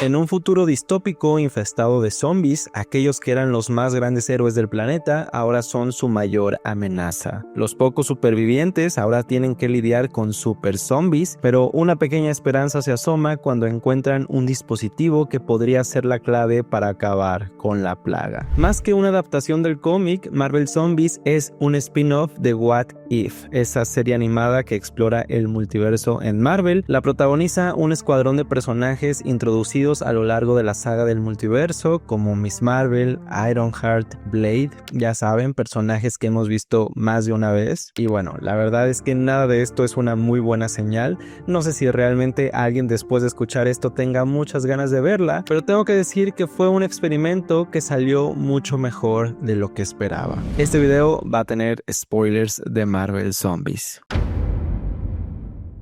En un futuro distópico infestado de zombies, aquellos que eran los más grandes héroes del planeta ahora son su mayor amenaza. Los pocos supervivientes ahora tienen que lidiar con super zombies, pero una pequeña esperanza se asoma cuando encuentran un dispositivo que podría ser la clave para acabar con la plaga. Más que una adaptación del cómic, Marvel Zombies es un spin-off de What If, esa serie animada que explora el multiverso en Marvel. La protagoniza un escuadrón de personajes introducidos a lo largo de la saga del multiverso, como Miss Marvel, Ironheart, Blade, ya saben, personajes que hemos visto más de una vez. Y bueno, la verdad es que nada de esto es una muy buena señal. No sé si realmente alguien después de escuchar esto tenga muchas ganas de verla, pero tengo que decir que fue un experimento que salió mucho mejor de lo que esperaba. Este video va a tener spoilers de Marvel Zombies.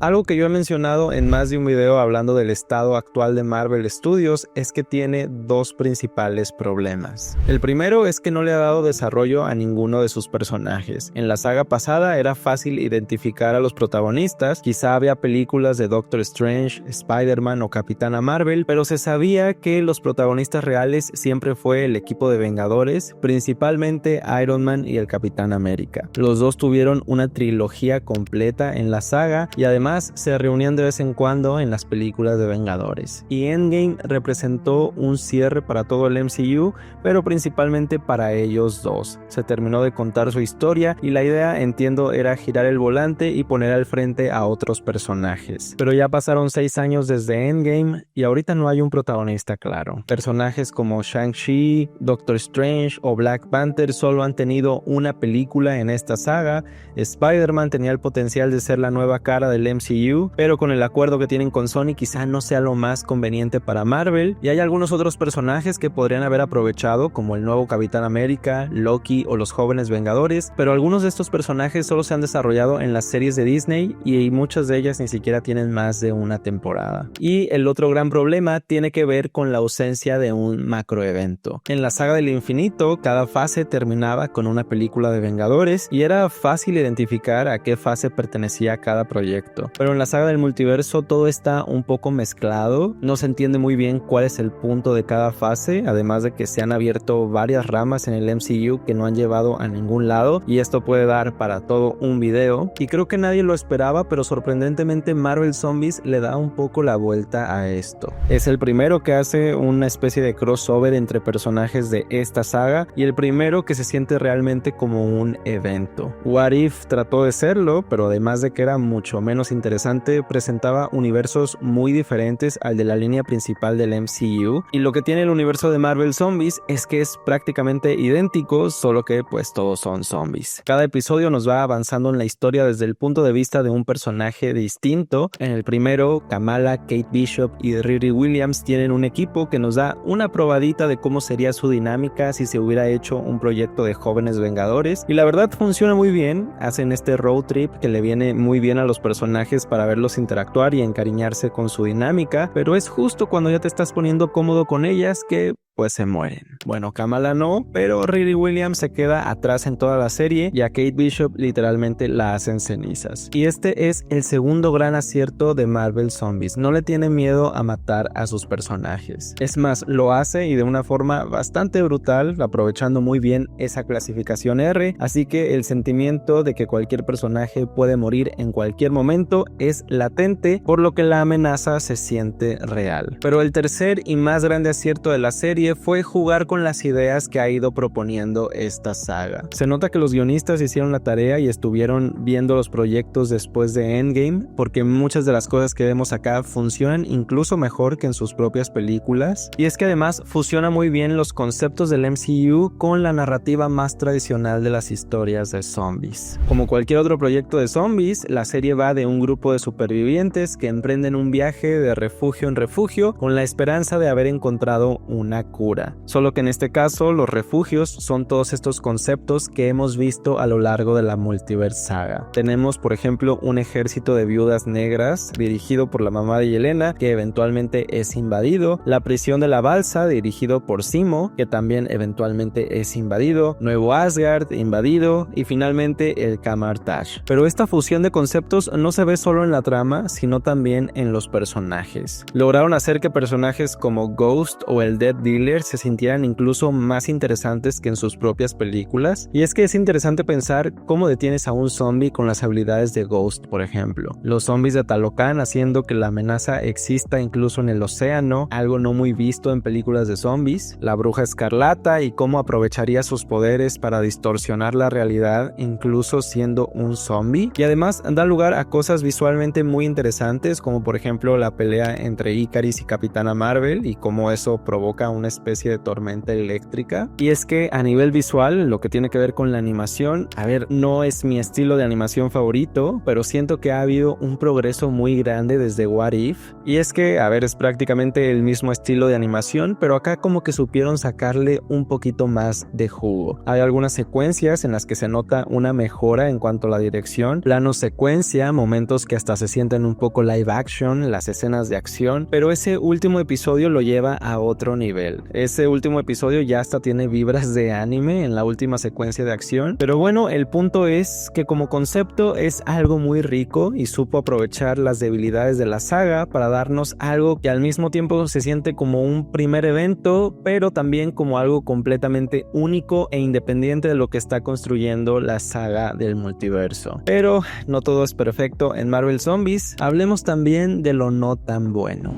Algo que yo he mencionado en más de un video hablando del estado actual de Marvel Studios es que tiene dos principales problemas. El primero es que no le ha dado desarrollo a ninguno de sus personajes. En la saga pasada era fácil identificar a los protagonistas, quizá había películas de Doctor Strange, Spider-Man o Capitana Marvel, pero se sabía que los protagonistas reales siempre fue el equipo de Vengadores, principalmente Iron Man y el Capitán América. Los dos tuvieron una trilogía completa en la saga y además se reunían de vez en cuando en las películas de Vengadores. Y Endgame representó un cierre para todo el MCU, pero principalmente para ellos dos. Se terminó de contar su historia y la idea, entiendo, era girar el volante y poner al frente a otros personajes. Pero ya pasaron 6 años desde Endgame y ahorita no hay un protagonista claro. Personajes como Shang-Chi, Doctor Strange o Black Panther solo han tenido una película en esta saga. Spider-Man tenía el potencial de ser la nueva cara del MCU, pero con el acuerdo que tienen con Sony quizá no sea lo más conveniente para Marvel, y hay algunos otros personajes que podrían haber aprovechado, como el nuevo Capitán América, Loki o los jóvenes Vengadores, pero algunos de estos personajes solo se han desarrollado en las series de Disney y muchas de ellas ni siquiera tienen más de una temporada. Y el otro gran problema tiene que ver con la ausencia de un macroevento. En la saga del infinito, cada fase terminaba con una película de Vengadores y era fácil identificar a qué fase pertenecía cada proyecto. Pero en la saga del multiverso todo está un poco mezclado, no se entiende muy bien cuál es el punto de cada fase, además de que se han abierto varias ramas en el MCU que no han llevado a ningún lado, y esto puede dar para todo un video, y creo que nadie lo esperaba, pero sorprendentemente Marvel Zombies le da un poco la vuelta a esto. Es el primero que hace una especie de crossover entre personajes de esta saga, y el primero que se siente realmente como un evento. What If trató de serlo, pero además de que era mucho menos interesante, presentaba universos muy diferentes al de la línea principal del MCU, y lo que tiene el universo de Marvel Zombies es que es prácticamente idéntico, solo que pues todos son zombies. Cada episodio nos va avanzando en la historia desde el punto de vista de un personaje distinto. En el primero, Kamala, Kate Bishop y Riri Williams tienen un equipo que nos da una probadita de cómo sería su dinámica si se hubiera hecho un proyecto de jóvenes Vengadores, y la verdad funciona muy bien. Hacen este road trip que le viene muy bien a los personajes para verlos interactuar y encariñarse con su dinámica, pero es justo cuando ya te estás poniendo cómodo con ellas que pues se mueren. Bueno, Kamala no, pero Riri Williams se queda atrás en toda la serie y a Kate Bishop literalmente la hacen cenizas. Y este es el segundo gran acierto de Marvel Zombies. No le tiene miedo a matar a sus personajes. Es más, lo hace y de una forma bastante brutal, aprovechando muy bien esa clasificación R, así que el sentimiento de que cualquier personaje puede morir en cualquier momento es latente, por lo que la amenaza se siente real. Pero el tercer y más grande acierto de la serie fue jugar con las ideas que ha ido proponiendo esta saga. Se nota que los guionistas hicieron la tarea y estuvieron viendo los proyectos después de Endgame, porque muchas de las cosas que vemos acá funcionan incluso mejor que en sus propias películas, y es que además fusiona muy bien los conceptos del MCU con la narrativa más tradicional de las historias de zombies. Como cualquier otro proyecto de zombies, la serie va de un grupo de supervivientes que emprenden un viaje de refugio en refugio con la esperanza de haber encontrado una cura. Solo que en este caso los refugios son todos estos conceptos que hemos visto a lo largo de la Multiverse saga. Tenemos por ejemplo un ejército de viudas negras dirigido por la mamá de Yelena, que eventualmente es invadido, la prisión de la balsa dirigido por Simo, que también eventualmente es invadido, Nuevo Asgard invadido y finalmente el Kamar-Taj. Pero esta fusión de conceptos no se ve solo en la trama, sino también en los personajes. Lograron hacer que personajes como Ghost o el Dead Dealer se sintieran incluso más interesantes que en sus propias películas. Y es que es interesante pensar cómo detienes a un zombie con las habilidades de Ghost, por ejemplo. Los zombies de Talocan haciendo que la amenaza exista incluso en el océano, algo no muy visto en películas de zombies. La Bruja Escarlata y cómo aprovecharía sus poderes para distorsionar la realidad incluso siendo un zombie. Y además da lugar a cosas visualmente muy interesantes, como por ejemplo la pelea entre Ikaris y Capitana Marvel y cómo eso provoca una especie de tormenta eléctrica. Y es que a nivel visual, lo que tiene que ver con la animación, no es mi estilo de animación favorito, pero siento que ha habido un progreso muy grande desde What If. Y es que, es prácticamente el mismo estilo de animación, pero acá como que supieron sacarle un poquito más de jugo. Hay algunas secuencias en las que se nota una mejora en cuanto a la dirección, plano secuencia, momentos que hasta se sienten un poco live action, las escenas de acción, pero ese último episodio lo lleva a otro nivel. Ese último episodio ya hasta tiene vibras de anime en la última secuencia de acción, pero bueno, el punto es que como concepto es algo muy rico y supo aprovechar las debilidades de la saga para darnos algo que al mismo tiempo se siente como un primer evento, pero también como algo completamente único e independiente de lo que está construyendo la saga del multiverso. Pero no todo es perfecto en Marvel Zombies, hablemos también de lo no tan bueno.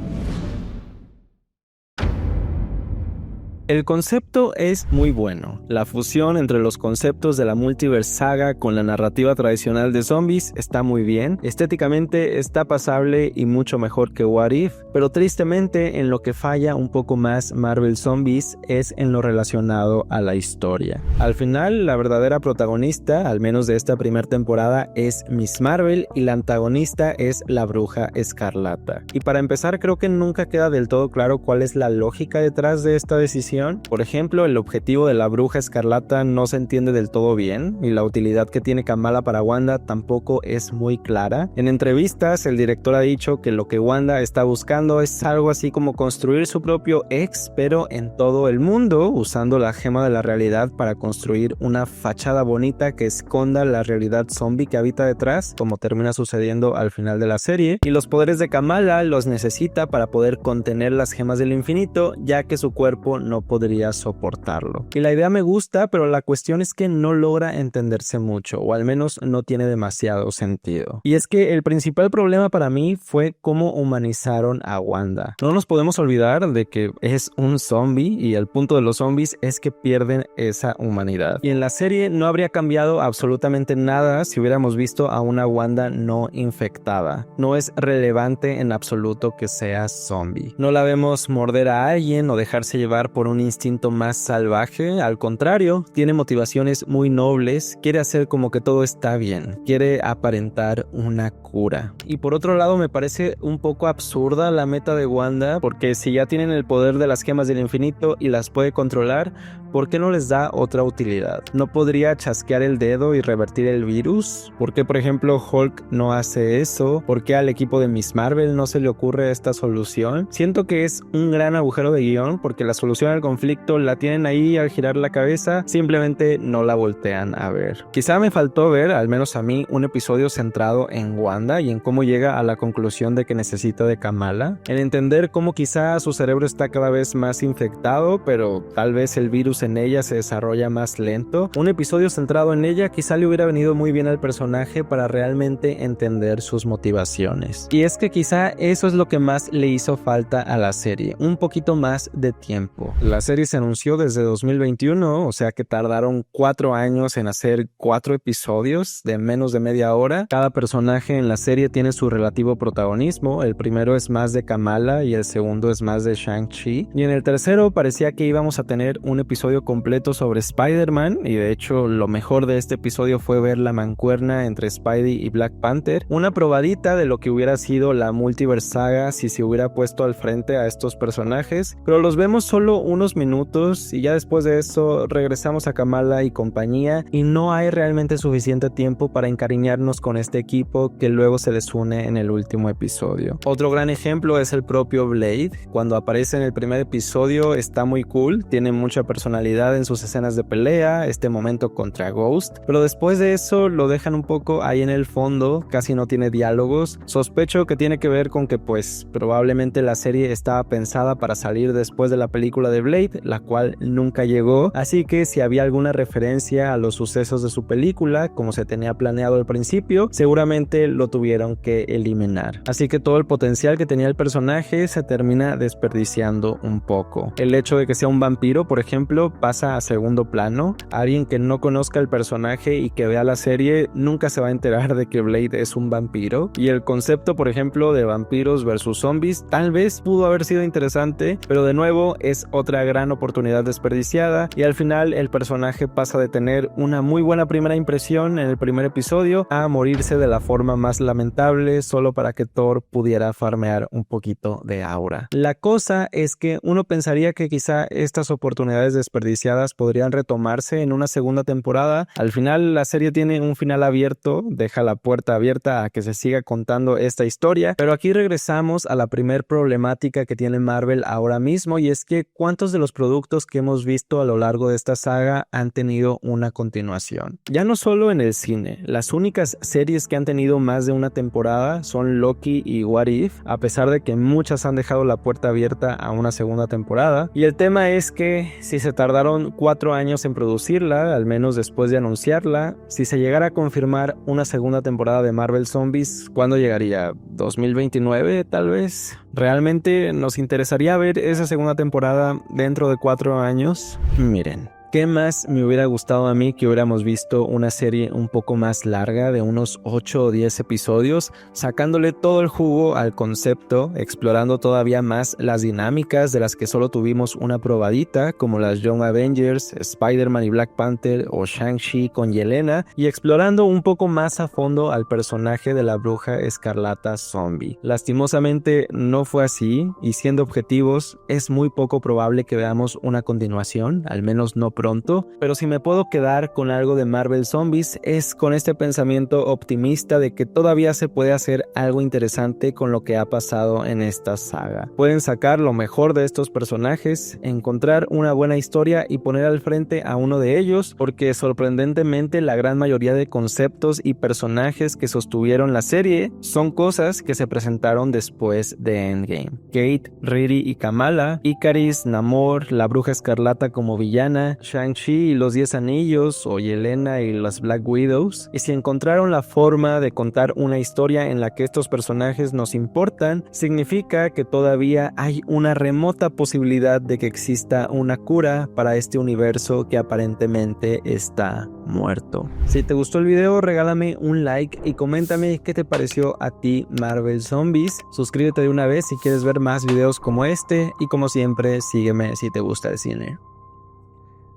El concepto es muy bueno. La fusión entre los conceptos de la Multiverse Saga con la narrativa tradicional de zombies está muy bien. Estéticamente está pasable y mucho mejor que What If, pero tristemente en lo que falla un poco más Marvel Zombies es en lo relacionado a la historia. Al final, la verdadera protagonista, al menos de esta primera temporada, es Miss Marvel y la antagonista es la Bruja Escarlata. Y para empezar, creo que nunca queda del todo claro cuál es la lógica detrás de esta decisión. Por ejemplo, el objetivo de la Bruja Escarlata no se entiende del todo bien y la utilidad que tiene Kamala para Wanda tampoco es muy clara. En entrevistas, el director ha dicho que lo que Wanda está buscando es algo así como construir su propio ex, pero en todo el mundo, usando la gema de la realidad para construir una fachada bonita que esconda la realidad zombie que habita detrás, como termina sucediendo al final de la serie. Y los poderes de Kamala los necesita para poder contener las gemas del infinito, ya que su cuerpo no podría soportarlo. Y la idea me gusta, pero la cuestión es que no logra entenderse mucho, o al menos no tiene demasiado sentido. Y es que el principal problema para mí fue cómo humanizaron a Wanda. No nos podemos olvidar de que es un zombie y el punto de los zombies es que pierden esa humanidad. Y en la serie no habría cambiado absolutamente nada si hubiéramos visto a una Wanda no infectada. No es relevante en absoluto que sea zombie. No la vemos morder a alguien o dejarse llevar por un instinto más salvaje, al contrario, tiene motivaciones muy nobles, quiere hacer como que todo está bien, quiere aparentar una cura. Y por otro lado me parece un poco absurda la meta de Wanda, porque si ya tienen el poder de las gemas del infinito y las puede controlar, ¿por qué no les da otra utilidad? ¿No podría chasquear el dedo y revertir el virus? ¿Por qué por ejemplo Hulk no hace eso? ¿Por qué al equipo de Miss Marvel no se le ocurre esta solución? Siento que es un gran agujero de guión porque la solución al conflicto la tienen ahí al girar la cabeza, simplemente no la voltean a ver. Quizá me faltó ver, al menos a mí, un episodio centrado en Wanda y en cómo llega a la conclusión de que necesita de Kamala, en entender cómo quizá su cerebro está cada vez más infectado, pero tal vez el virus en ella se desarrolla más lento. Un episodio centrado en ella quizá le hubiera venido muy bien al personaje para realmente entender sus motivaciones. Y es que quizá eso es lo que más le hizo falta a la serie, un poquito más de tiempo. La serie se anunció desde 2021, o sea que tardaron 4 años en hacer 4 episodios de menos de media hora. Cada personaje en la serie tiene su relativo protagonismo. El primero es más de Kamala y el segundo es más de Shang-Chi. Y en el tercero parecía que íbamos a tener un episodio completo sobre Spider-Man, y de hecho lo mejor de este episodio fue ver la mancuerna entre Spidey y Black Panther, una probadita de lo que hubiera sido la Multiverse Saga si se hubiera puesto al frente a estos personajes, pero los vemos solo 1 unos minutos y ya después de eso regresamos a Kamala y compañía y no hay realmente suficiente tiempo para encariñarnos con este equipo que luego se desune en el último episodio. Otro gran ejemplo es el propio Blade. Cuando aparece en el primer episodio está muy cool, tiene mucha personalidad en sus escenas de pelea, este momento contra Ghost, pero después de eso lo dejan un poco ahí en el fondo, casi no tiene diálogos. Sospecho que tiene que ver con que pues probablemente la serie estaba pensada para salir después de la película de Blade, la cual nunca llegó, así que si había alguna referencia a los sucesos de su película, como se tenía planeado al principio, seguramente lo tuvieron que eliminar. Así que todo el potencial que tenía el personaje se termina desperdiciando un poco. El hecho de que sea un vampiro, por ejemplo, pasa a segundo plano. Alguien que no conozca el personaje y que vea la serie nunca se va a enterar de que Blade es un vampiro. Y el concepto, por ejemplo, de vampiros versus zombies tal vez pudo haber sido interesante, pero de nuevo es otra gran oportunidad desperdiciada y al final el personaje pasa de tener una muy buena primera impresión en el primer episodio a morirse de la forma más lamentable solo para que Thor pudiera farmear un poquito de aura. La cosa es que uno pensaría que quizá estas oportunidades desperdiciadas podrían retomarse en una segunda temporada. Al final la serie tiene un final abierto, deja la puerta abierta a que se siga contando esta historia, pero aquí regresamos a la primer problemática que tiene Marvel ahora mismo y es que ¿cuántos de los productos que hemos visto a lo largo de esta saga han tenido una continuación? Ya no solo en el cine, las únicas series que han tenido más de una temporada son Loki y What If, a pesar de que muchas han dejado la puerta abierta a una segunda temporada. Y el tema es que si se tardaron 4 años en producirla, al menos después de anunciarla, si se llegara a confirmar una segunda temporada de Marvel Zombies, ¿cuándo llegaría? ¿2029 tal vez? ¿Realmente nos interesaría ver esa segunda temporada dentro de 4 años? Miren, ¿qué más me hubiera gustado a mí que hubiéramos visto una serie un poco más larga de unos 8 o 10 episodios, sacándole todo el jugo al concepto, explorando todavía más las dinámicas de las que solo tuvimos una probadita, como las Young Avengers, Spider-Man y Black Panther o Shang-Chi con Yelena, y explorando un poco más a fondo al personaje de la Bruja Escarlata Zombie? Lastimosamente no fue así, y siendo objetivos, es muy poco probable que veamos una continuación, al menos no pronto, pero si me puedo quedar con algo de Marvel Zombies es con este pensamiento optimista de que todavía se puede hacer algo interesante con lo que ha pasado en esta saga. Pueden sacar lo mejor de estos personajes, encontrar una buena historia y poner al frente a uno de ellos, porque sorprendentemente la gran mayoría de conceptos y personajes que sostuvieron la serie son cosas que se presentaron después de Endgame. Kate, Riri y Kamala, Ikaris, Namor, la Bruja Escarlata como villana, Shang-Chi y los 10 Anillos o Yelena y las Black Widows, y si encontraron la forma de contar una historia en la que estos personajes nos importan, significa que todavía hay una remota posibilidad de que exista una cura para este universo que aparentemente está muerto. Si te gustó el video, regálame un like y coméntame qué te pareció a ti Marvel Zombies. Suscríbete de una vez si quieres ver más videos como este y como siempre sígueme si te gusta el cine.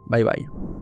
Bye bye.